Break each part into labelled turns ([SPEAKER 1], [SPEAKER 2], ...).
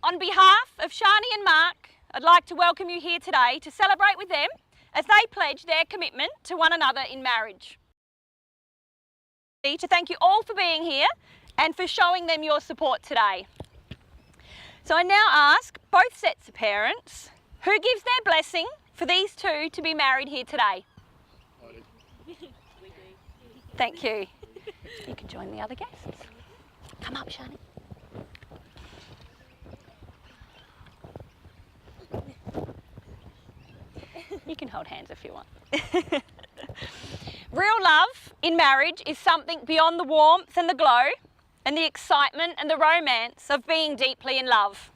[SPEAKER 1] On behalf of Shani and Mark, I'd like to welcome you here today to celebrate with them as they pledge their commitment to one another in marriage. To thank you all for being here and for showing them your support today. So I now ask both sets of parents, who gives their blessing for these two to be married here today? Thank you. You can join the other guests. Come up, Shani. You can hold hands if you want. Real love in marriage is something beyond the warmth and the glow and the excitement and the romance of being deeply in love.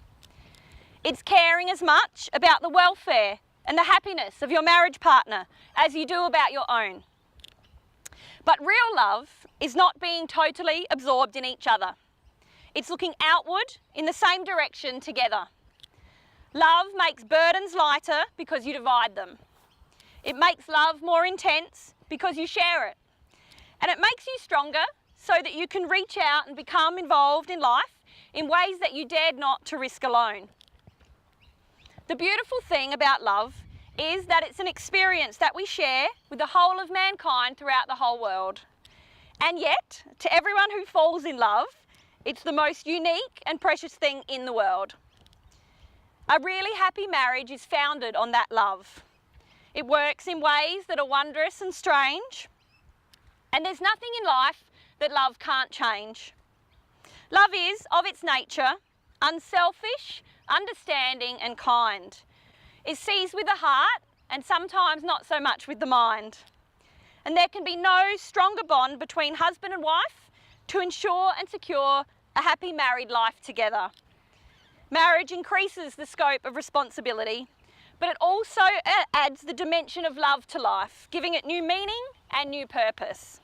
[SPEAKER 1] It's caring as much about the welfare and the happiness of your marriage partner as you do about your own. But real love is not being totally absorbed in each other. It's looking outward in the same direction together. Love makes burdens lighter because you divide them. It makes love more intense because you share it. And it makes you stronger so that you can reach out and become involved in life in ways that you dared not to risk alone. The beautiful thing about love is that it's an experience that we share with the whole of mankind throughout the whole world. And yet, to everyone who falls in love, it's the most unique and precious thing in the world. A really happy marriage is founded on that love. It works in ways that are wondrous and strange, and there's nothing in life that love can't change. Love is, of its nature, unselfish, understanding and kind. It sees with the heart and sometimes not so much with the mind. And there can be no stronger bond between husband and wife to ensure and secure a happy married life together. Marriage increases the scope of responsibility, but it also adds the dimension of love to life, giving it new meaning and new purpose.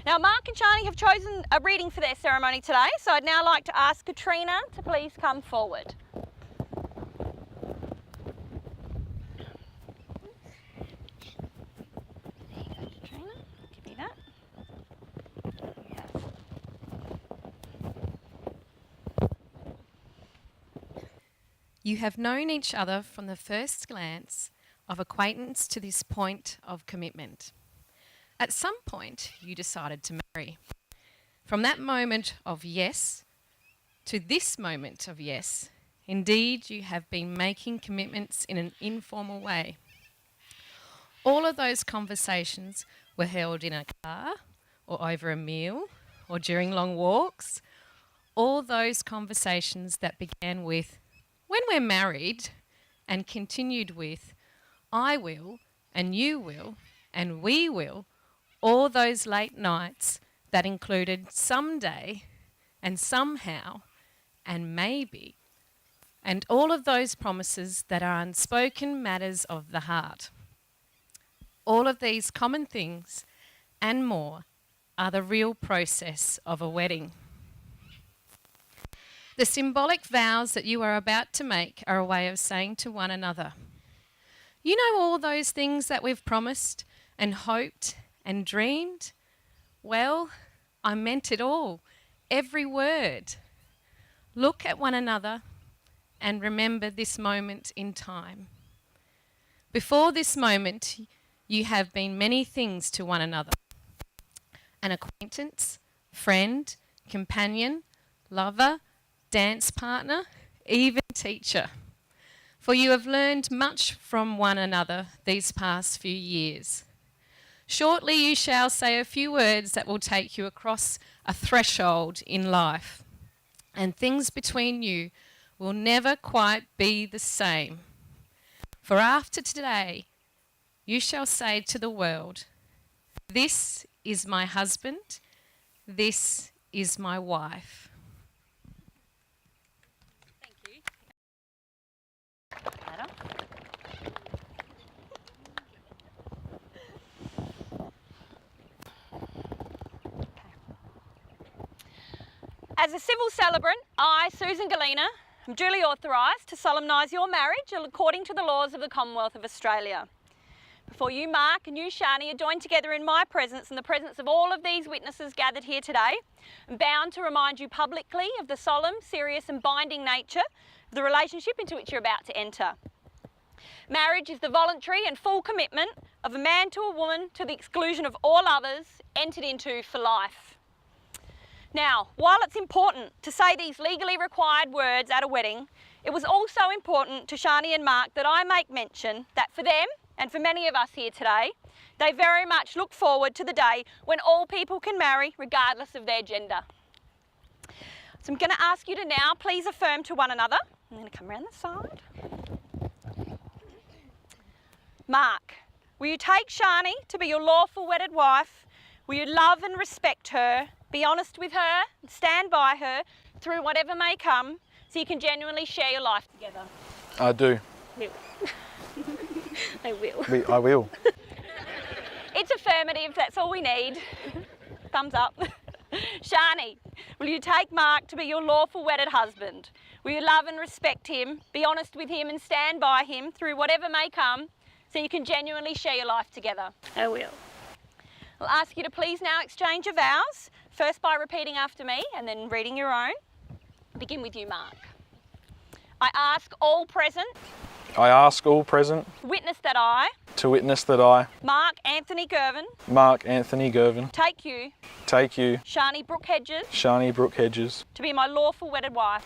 [SPEAKER 1] Now, Mark and Shani have chosen a reading for their ceremony today, so I'd now like to ask Katrina to please come forward. There you go, Katrina. Give me that. Yes.
[SPEAKER 2] You have known each other from the first glance of acquaintance to this point of commitment. At some point, you decided to marry. From that moment of yes to this moment of yes, indeed, you have been making commitments in an informal way. All of those conversations were held in a car or over a meal or during long walks. All those conversations that began with, "When we're married," and continued with, "I will," and "you will," and "we will," all those late nights that included "someday" and "somehow" and "maybe," and all of those promises that are unspoken matters of the heart. All of these common things and more are the real process of a wedding. The symbolic vows that you are about to make are a way of saying to one another, "You know all those things that we've promised and hoped and dreamed? Well, I meant it all, every word." Look at one another and remember this moment in time. Before this moment, you have been many things to one another: an acquaintance, friend, companion, lover, dance partner, even teacher. For you have learned much from one another these past few years. Shortly you shall say a few words that will take you across a threshold in life, and things between you will never quite be the same. For after today, you shall say to the world, "This is my husband, this is my wife."
[SPEAKER 1] As a civil celebrant, I, Susan Galina, am duly authorised to solemnise your marriage according to the laws of the Commonwealth of Australia. before you, Mark, and you, Shani, are joined together in my presence and the presence of all of these witnesses gathered here today, I'm bound to remind you publicly of the solemn, serious and binding nature of the relationship into which you're about to enter. Marriage is the voluntary and full commitment of a man to a woman to the exclusion of all others, entered into for life. Now, while it's important to say these legally required words at a wedding, it was also important to Shani and Mark that I make mention that for them, and for many of us here today, they very much look forward to the day when all people can marry regardless of their gender. So I'm going to ask you to now please affirm to one another. I'm going to come around the side. Mark, will you take Shani to be your lawful wedded wife? Will you love and respect her, be honest with her, and stand by her through whatever may come so you can genuinely share your life together?
[SPEAKER 3] I do.
[SPEAKER 1] I will.
[SPEAKER 3] I will.
[SPEAKER 1] It's affirmative, that's all we need. Thumbs up. Shani, will you take Mark to be your lawful wedded husband? Will you love and respect him, be honest with him and stand by him through whatever may come so you can genuinely share your life together?
[SPEAKER 4] I will.
[SPEAKER 1] I'll ask you to please now exchange your vows, first by repeating after me and then reading your own. I'll begin with you, Mark. I ask all present
[SPEAKER 3] I ask all present
[SPEAKER 1] to witness that I,
[SPEAKER 3] Mark
[SPEAKER 1] Anthony Girvan,
[SPEAKER 3] take you,
[SPEAKER 1] Shani Brooke Hedges,
[SPEAKER 3] to be my lawful wedded wife.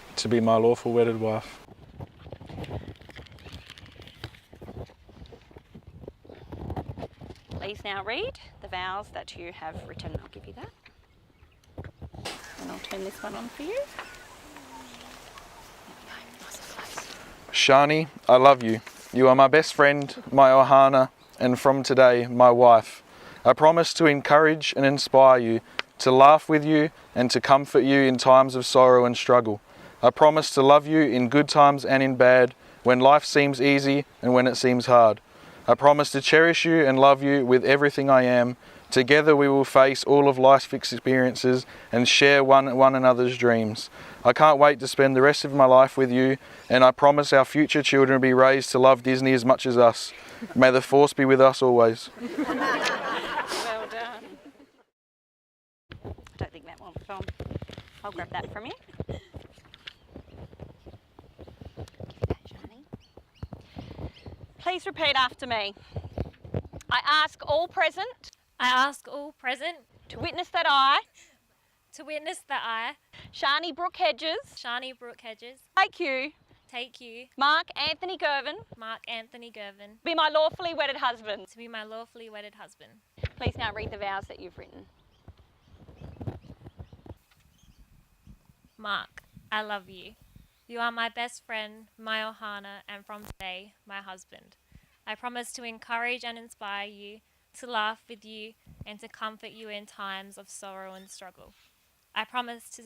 [SPEAKER 1] Please now read the vows that you have written. I'll give you that. And I'll turn this one on for you.
[SPEAKER 3] Shani, I love you. You are my best friend, my ohana, and from today, my wife. I promise to encourage and inspire you, to laugh with you, and to comfort you in times of sorrow and struggle. I promise to love you in good times and in bad, when life seems easy and when it seems hard. I promise to cherish you and love you with everything I am. Together we will face all of life's experiences and share one another's dreams. I can't wait to spend the rest of my life with you, and I promise our future children will be raised to love Disney as much as us. May the Force be with us always.
[SPEAKER 1] Well done. I don't think that one's on. I'll grab that from you. Please repeat after me. I ask all present
[SPEAKER 4] I ask all present
[SPEAKER 1] to witness that I, Shani Brooke Hedges, take you, Mark Anthony Girvan, be my lawfully wedded husband. Please now read the vows that you've written.
[SPEAKER 4] Mark, I love you. You are my best friend, my ohana, and from today, my husband. I promise to encourage and inspire you, to laugh with you, and to comfort you in times of sorrow and struggle. I promise to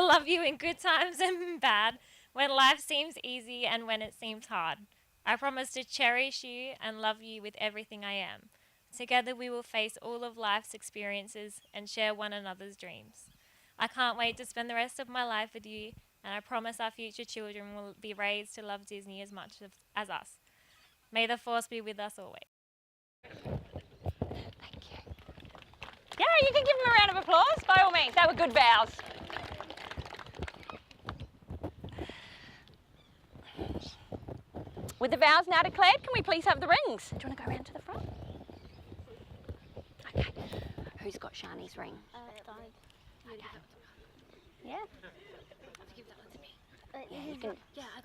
[SPEAKER 4] love you in good times and bad, when life seems easy and when it seems hard. I promise to cherish you and love you with everything I am. Together we will face all of life's experiences and share one another's dreams. I can't wait to spend the rest of my life with you, and I promise our future children will be raised to love Disney as much as us. May the Force be with us always.
[SPEAKER 1] Thank you. Yeah, you can give them a round of applause, by all means. They were good vows. With the vows now declared, can we please have the rings? Do you want to go around to the front? Okay. Who's got Shani's ring? Yeah?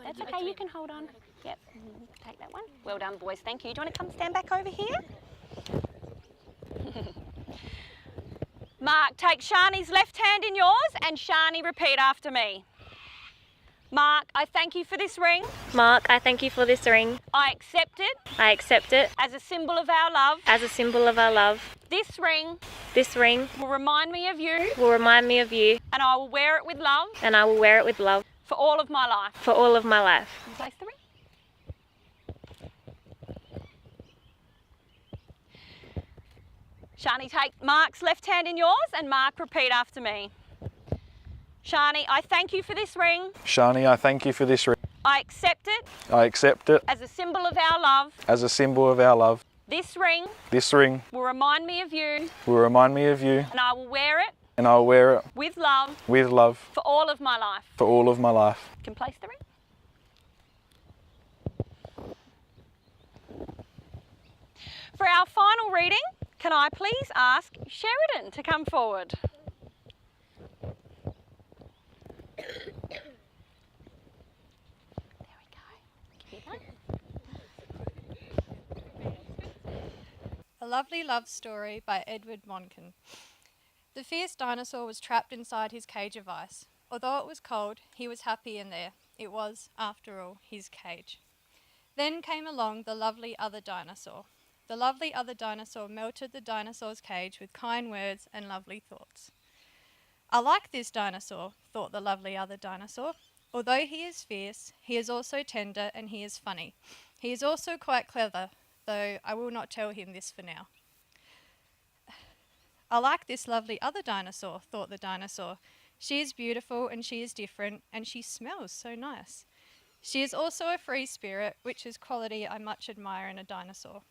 [SPEAKER 1] That's okay, you can hold on. Yep, take that one. Well done, boys, thank you. Do you want to come stand back over here? Mark, take Shani's left hand in yours and Shani, repeat after me. Mark, I thank you for this ring.
[SPEAKER 4] Mark, I thank you for this ring.
[SPEAKER 1] I accept it
[SPEAKER 4] I accept it
[SPEAKER 1] as a symbol of our love.
[SPEAKER 4] as a symbol of our love.
[SPEAKER 1] This ring
[SPEAKER 4] This ring
[SPEAKER 1] will remind me of you
[SPEAKER 4] will remind me of you,
[SPEAKER 1] and I will wear it with love
[SPEAKER 4] and I will wear it with love
[SPEAKER 1] for all of my life.
[SPEAKER 4] for all of my life.
[SPEAKER 1] Place the ring. Shani, take Mark's left hand in yours and Mark, repeat after me. Shani, I thank you for this ring.
[SPEAKER 3] Shani, I thank you for this ring.
[SPEAKER 1] I accept it
[SPEAKER 3] I accept it
[SPEAKER 1] as a symbol of our love.
[SPEAKER 3] as a symbol of our love.
[SPEAKER 1] This ring
[SPEAKER 3] This ring
[SPEAKER 1] will remind me of you,
[SPEAKER 3] will remind me of you,
[SPEAKER 1] and I will wear it
[SPEAKER 3] and I will wear it
[SPEAKER 1] with love
[SPEAKER 3] with love
[SPEAKER 1] for all of my life.
[SPEAKER 3] for all of my life.
[SPEAKER 1] You can place the ring. For our final reading, can I please ask Sheridan to come forward? There we go. Give you that.
[SPEAKER 5] A Lovely Love Story by Edward Monken. The fierce dinosaur was trapped inside his cage of ice. Although it was cold, he was happy in there. It was, after all, his cage. Then came along the lovely other dinosaur. The lovely other dinosaur melted the dinosaur's cage with kind words and lovely thoughts. I like this dinosaur, thought the lovely other dinosaur. Although he is fierce, he is also tender and he is funny. He is also quite clever, though I will not tell him this for now. I like this lovely other dinosaur, thought the dinosaur. She is beautiful and she is different and she smells so nice. She is also a free spirit, which is quality I much admire in a dinosaur.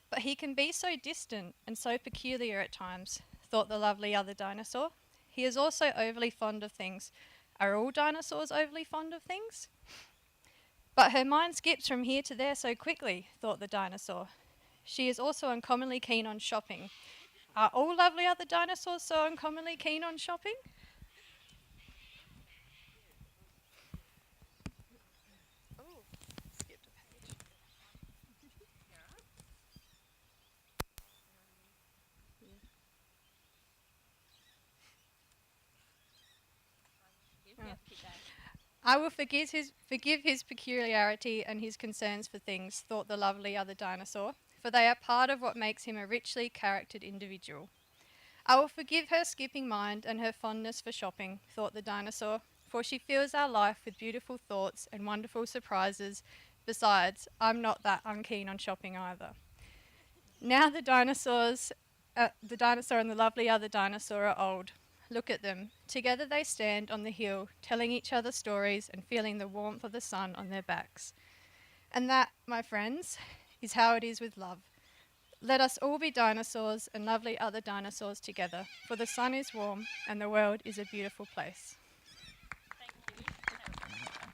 [SPEAKER 5] But he can be so distant and so peculiar at times, thought the lovely other dinosaur. He is also overly fond of things. Are all dinosaurs overly fond of things? But her mind skips from here to there so quickly, thought the dinosaur. She is also uncommonly keen on shopping. Are all lovely other dinosaurs so uncommonly keen on shopping? Oh, skipped a page. I will forgive his peculiarity and his concerns for things, thought the lovely other dinosaur, for they are part of what makes him a richly charactered individual. I will forgive her skipping mind and her fondness for shopping, thought the dinosaur, for she fills our life with beautiful thoughts and wonderful surprises. Besides, I'm not that unkeen on shopping either. Now the dinosaur and the lovely other dinosaur are old. Look at them. Together they stand on the hill, telling each other stories and feeling the warmth of the sun on their backs. And that, my friends, is how it is with love. Let us all be dinosaurs and lovely other dinosaurs together, for the sun is warm and the world is a beautiful place.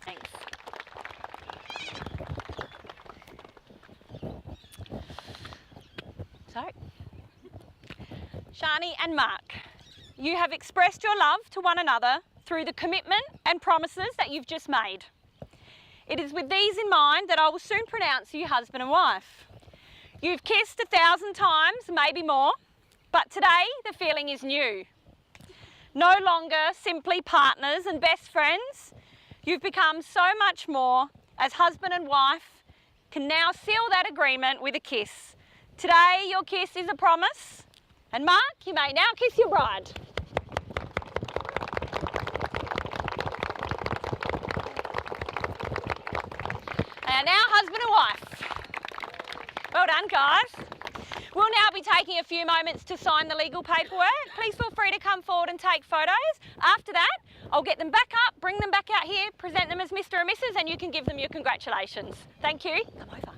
[SPEAKER 1] Thanks. So, Shani and Mark, you have expressed your love to one another through the commitment and promises that you've just made. It is with these in mind that I will soon pronounce you husband and wife. You've kissed 1,000 times, maybe more, but today the feeling is new. No longer simply partners and best friends, you've become so much more as husband and wife can now seal that agreement with a kiss. Today your kiss is a promise, and Mark, you may now kiss your bride. And now husband and wife. Well done, guys. We'll now be taking a few moments to sign the legal paperwork. Please feel free to come forward and take photos. After that, I'll get them back up, bring them back out here, present them as Mr. and Mrs, and you can give them your congratulations. Thank you. Come over.